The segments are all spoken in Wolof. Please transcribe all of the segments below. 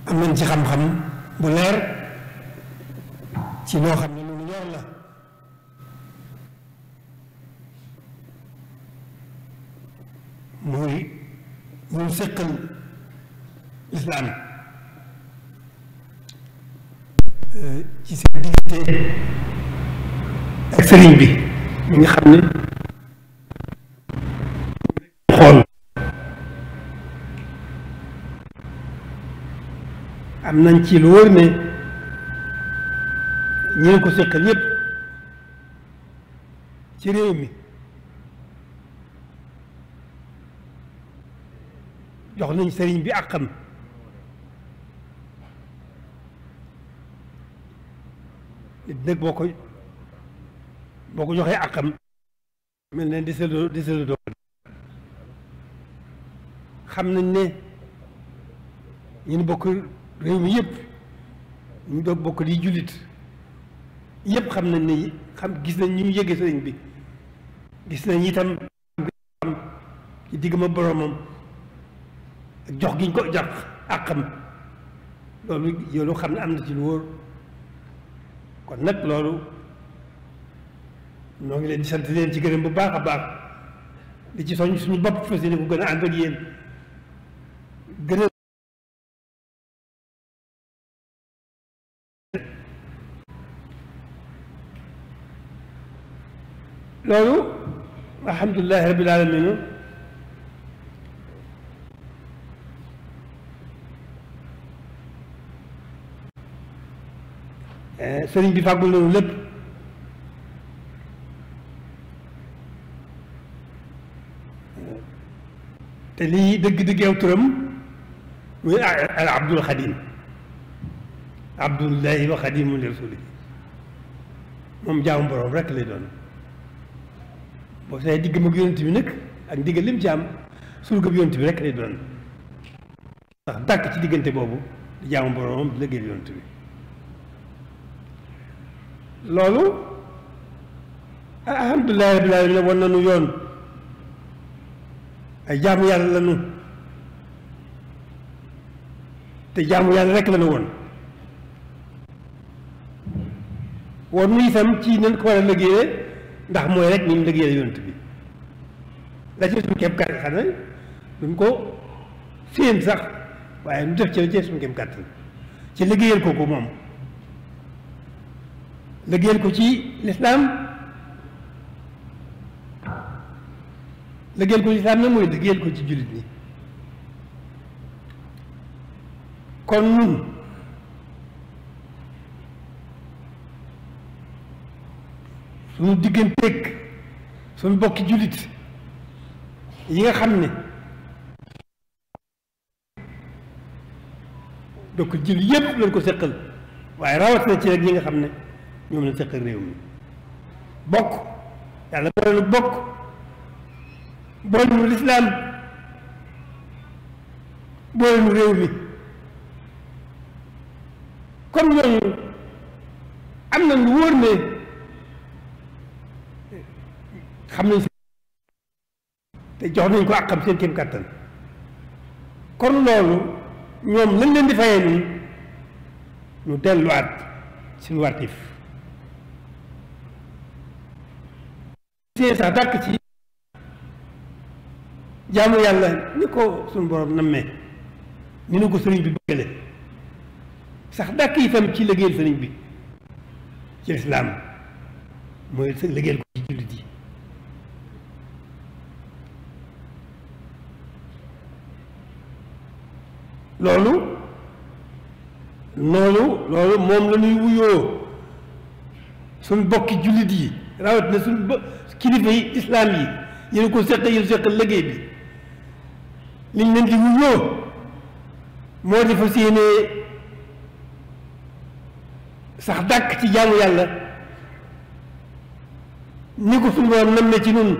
am nañ ci xam-xam bu leer ci loo xam ne lu ñor la muy ñu seqal lislaam ci seen diggante ak sëriñ bi mi nga xam ne xool am nañ ci lu wóor ne ñeen ko seqal ñépp ci réew mi jox nañ sëriñ bi àqam nit nag boo ko joxee àqam mel ne deselu doo xam nañ ne ñun bokk réew mi yëpp ñu doog bokk di jullit yëpp xam nañ ne gis nañ ñu yëge sëriñ bi gis nañ itam ci digg ma boromam ak jox giñ ko jox àqam loolu xam ne am na ci lu wóor kon nag loolu noo ngi leen di sant leen ci gërëm bu baax a baax di ci soñ suñu bopp fas yéene ko gën a ànd ak yéen gën a loolu alhamdulilahi rabbil alamin sëriñ bi fàggul nañu lépp te lii dëgg-dëgg aw turam muy al abdul xadim abdullahi wa xadimu li rasuli moom jaamu boroom rekk lay doon boo see digg mag yonent bi nag ak ndigal lim ci am surga bi yonent bi rekk lay doon ndax dàkk ci diggante boobu di jaamu boroomam di liggéeyal yonent bi loolu alhamdulilah rabbil alamin wan nañu yoon ay jaamu yàlla lañu te jaamu yàlla rek lañu woon nu itam ci nañ ko war a liggéeyee ndax mooy rek ni ñu liggéeyal yonent bi la ci suñu kéem kàttan xam ne duñ ko séen sax waaye nu def ci suñu kéem kàttan ci liggéeyal ko moom liggéeyal ko ci lislaam liggéeyal ko ci lislaam nag mooy liggéeyal ko ci jullit ñi kon ñun suñu digganteeg suñu bokki jullit yi nga xam ne donc jullit yépp lañ ko seqal waaye rawat na ci rek ñi nga xam ne ñoom lañ seqal réew mi bokk yàlla boole nu bokk boole nu lislaam boole nu réew mi comme ñooñu am na lu wóor ne xam nañ te jox nañ ko ak xam seen kéem kàttan kon loolu ñoom lañ leen di fayee nii ñu delluwaat suñu wartif sax dàkk ci jaamu yàlla ni ko suñu borom nammee ni nu ko sëriñ bi bëggale sax dàkk itam ci liggéeyal sëriñ bi ci lislaam mooy liggéeyal ko ci jullit yi loolu moom la ñuy wuyoo suñ bokki jullit yi rawat na suñ kilifa yi islaam yi yéen ko seq yéen seq liggéey bi liñ leen di wuyoo moo di fas yéene sax dàkk ci jaamu yàlla ni ko suñu borom nam ne ci nun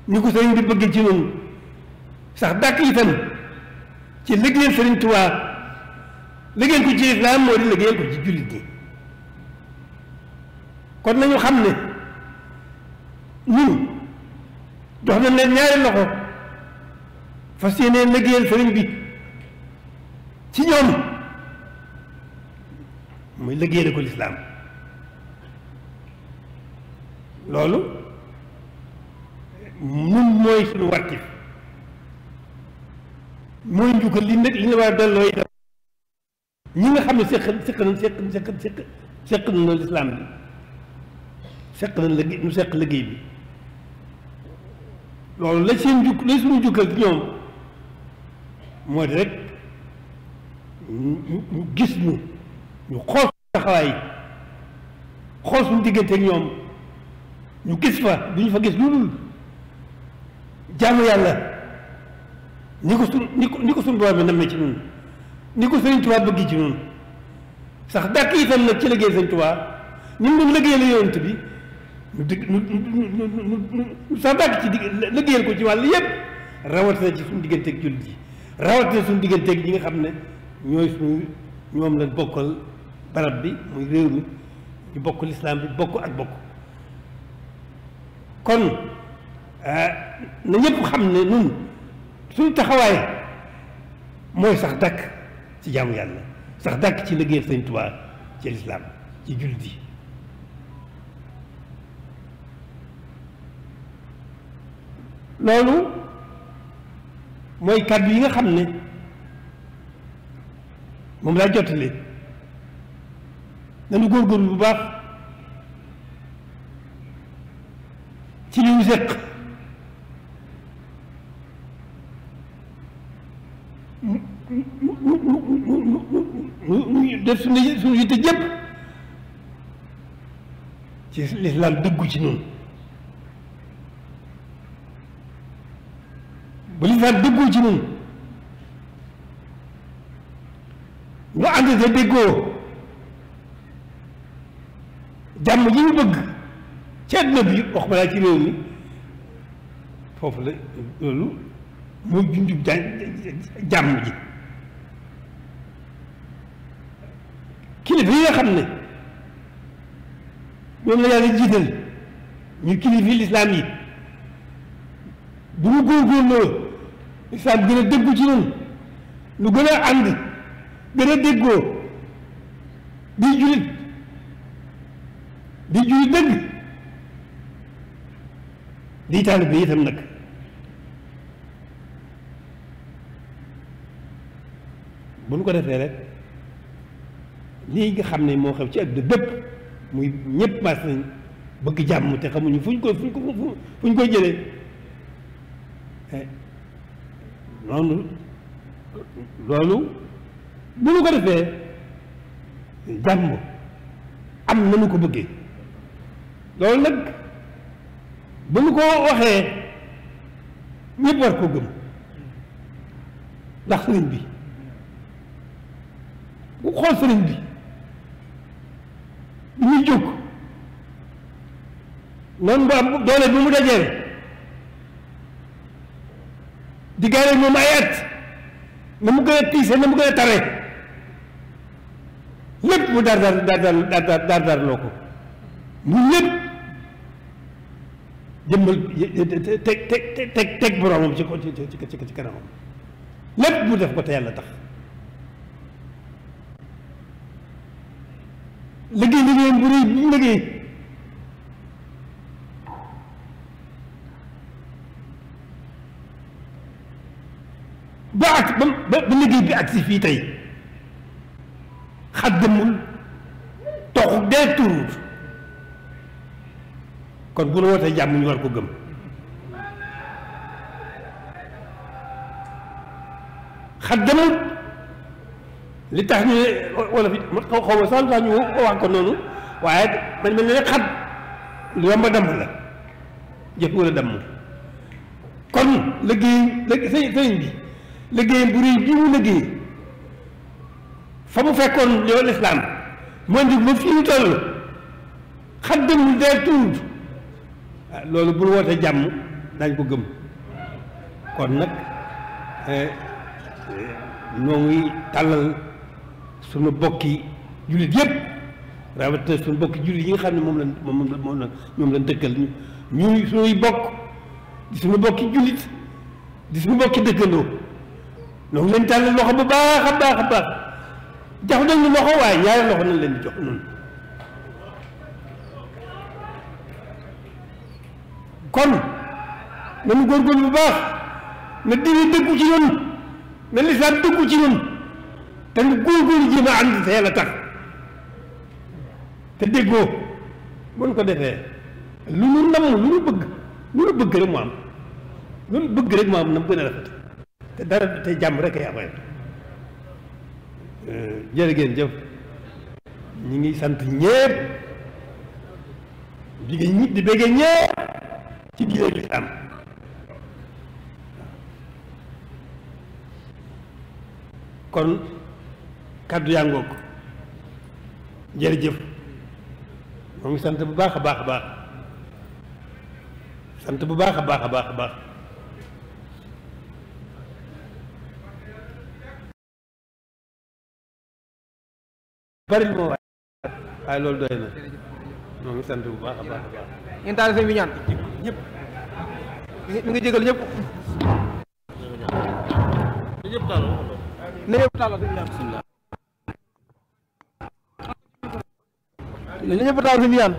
ni ko sëriñ bi bëgg ci nun sax dàkk itam ci liggéeyal sëriñ Tuubaa liggéeyal ko ci islaam moo di liggéeyal ko ci jullit ñi kon nañu xam ne ñun jox nañ leen ñaari loxo fas yéenee liggéeyal sëriñ bi ci ñoom muy liggéeyal ko lislaam loolu nun mooy suñu wartif mooy njukkal li ne war a delloo itam ñi nga xam ne seq nañ lislaam bi seq nañ liggéey nu seq liggéey bi loolu la seen juk la suñu jukkal ci ñoom moo di rek ñu gis ñu xool taxawaay xool suñu diggante ak ñoom ñu gis fa du ñu fa gis lu dul jaamu yàlla ni ko suñu borom bi nammee ci ñun ni ko Sëriñ Tuubaa bëgg ci ñun sax dàkk itam nag ci liggéey Sëriñ Tuubaa ni mu doon liggéeyal yonent bi ñu sax dàkk ci liggéeyal ko ci wàll yépp rawatina ci suñu digganteeg jullit yi rawatina suñu digganteeg ñi nga xam ne ñoom lañ bokkal barab bi muy réew mi ñu bokk lislaam bi bokk ak bokk kon na ñëpp xam ne nun suñu taxawaay mooy sax dàkk ci jaamu yàlla sax dàkk ci liggéeyal Sëriñ Tuubaa ci lislaam ci jullit yi loolu mooy kàddu yi nga xam ne moom laa jottali nañu góorgóorlu bu baax ci li ñu seq mu def suñu yitte jëpp ci lislaam dëggu ci noonu bu lislaam dëggul ci noonu ñu ànd te déggoo jàmm ji ñu bëgg ci àdduna bi wax ma laa ci réew mi foofu la loolu mooy junjub jàmm ji kilifa yi nga xam ne ñoom la yàlla jiital ñu kilifa lislaam yi bu ñu góorgóorloo lislaam gën a dëggu ci ñun lu gën a ànd gën a déggoo di julit dëgg di taalibe bi itam nag bu ñu ko defee rek lii nga xam ne moo xew ci àdduna bépp muy ñëpp mas nañ bëgg jàmm te xamuñu fu ñu koy jëlee noonu loolu bu ñu ko defee jàmm am nañu ko bëggee loolu nag bu ñu ko waxee ñëpp war ko gëm ndax sëriñ bi bu xool sëriñ bi bi ñuy jóg noonu bu am doole bi mu dajeel di gaare moom ay at na mu gën a tiise na mu gën a tare lépp mu dar loo ko mu lépp jëmmal teg boroomam ci kanamam lépp mu def ko te yàlla tax liggéeyam bu rëy bi mu liggéey ba liggéey bi ak si fii tey xaddamul toxu dee turuut kon bu nu wootee jàmm ñu war ko gëm xaddamul li tax ñu wala fi xaw ma sax lu tax ñu wax ko noonu waaye man mel ne rek xat lu yomb a damm la jëf wala damm kon liggéey sëriñ bi liggéeyam bu réy bii mu liggéey fa mu fekkoon yow lislaam moo ndig ba fii ñu toll xaddamul dee tuut loolu bu wootee jàmm dañ ko gëm kon nag ñoo ngi tàllal suñu bokki jullit yépp rawatina suñu bokki jullit yi nga xam ne moom la ñoom lañ dëkkal ñuy suñuy bokk di suñu bokki jullit di suñu mbokki dëkkandoo ñoo ngi leen tàllal loxo bu baax a baax a baax jox nañu loxo waaye ñaari loxo nañ leen di jox noonu kon nañu góorgóorlu bu baax na diine dëggu ci ñun na lislaam dëggu ci ñun te ñu góorgóorlu jéem a ànd te yàlla tax te déggoo buñ ko defee lu ñu namm lu ñu bëgg rek mu am lu ñu bëgg rek mu am na mu gën a rafet te dara te jàmm rek ay am jërë ngeen jëf ñi ngi sant ñépp di bëgge ñépp ci diine lislaam kon kàddu yaa ngoog jërëjëf moo ngi sant bu baax a baax a baax sant bu baax a baax a baax a baax bari moo waaye loolu doy na moo ngi sant bu baax a baax a baax ngeen taal sëñ bi ñaan ñëpp mi ngi jégal ñëpp na ñëpp taal sëñ bi ñaan na ñëpp taal sëñ bi ñaan